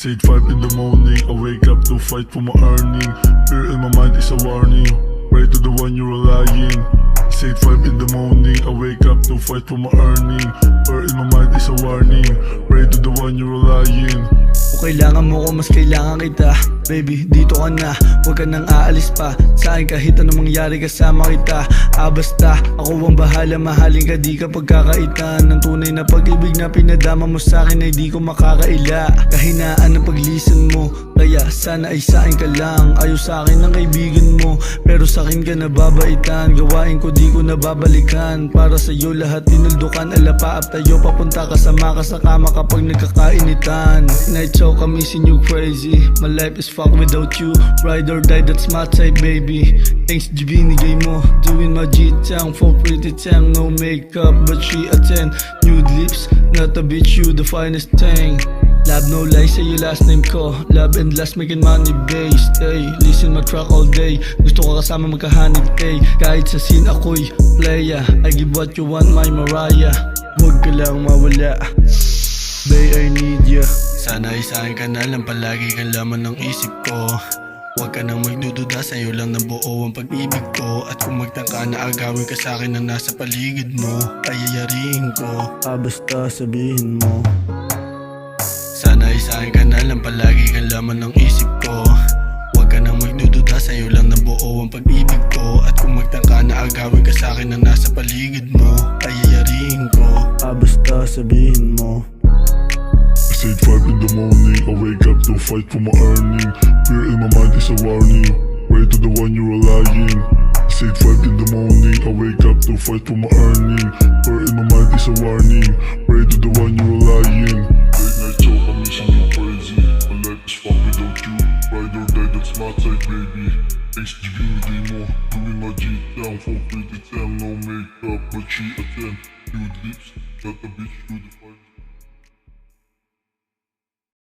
Said 5 in the morning, I wake up to fight for my earning. Fear in my mind is a warning, pray to the one you're relying. Said 5 in the morning, I wake up to fight for my earning. Fear in my mind is a warning, pray to the one you're relying. Kung kailangan mo ko, mas kailangan kita. Baby, dito ka na, huwag ka nang aalis pa. Sa akin kahit anong mangyari kasama kita. Basta, ako ang bahala, mahalin ka, di ka pagkakaitan. Ang tunay na pag-ibig na pinadama mo sa akin ay di ko makakaila. Kahinaan ng paglisan mo, kaya sana ay sa akin ka lang. Ayaw sa akin ng kaibigan mo, pero sa akin ka nababaitan. Gawain ko di ko nababalikan, para sa'yo lahat tinuldukan. Alapaap tayo, papunta kasama ka sa kama kapag nagkakainitan. Night show ka, missing you crazy. My life is fuck without you, ride or die, that's my type baby. Thanks G binigay mo, doing my G-tang. For pretty tang, no makeup but she a 10. Nude lips, not a bitch, you the finest thing. Love no lies, say your last name ko. Love and last making money based. Hey, listen my track all day. Gusto ko kasama magkahanig tay. Kahit sa scene ako'y playa, I give what you want my Mariah. Huwag ka lang mawala, babe I need ya. Sana ay sa akin ka na lang, palagi kang laman ng isip ko. Huwag ka nang magdududa, sa'yo lang nabuo ang pag-ibig ko. At kung magtangka na agawin ka sa akin na nasa paligid mo, ay yayarihin ko. Basta sabihin mo. Sana ay sa akin ka na lang, palagi kang laman ng isip ko. Huwag ka nang magdududa, sa'yo lang nabuo ang pag-ibig ko. At kung magtangka na agawin ka sa akin na nasa paligid mo, ay yayarihin ko. Basta sabihin mo. Said 5 in the morning, I wake up to fight for my earning. Fear in my mind is a warning, pray to the one you're relying. Said 5 in the morning, I wake up to fight for my earning. Fear in my mind is a warning, pray to the one you're relying. Late night show, I'm missing you crazy. My life is fuck without you, ride or die, that's my type baby. Thanks to binigay mo, doing my G-tang. For pretty tang, no makeup but she a 10. Nude lips, not a bitch.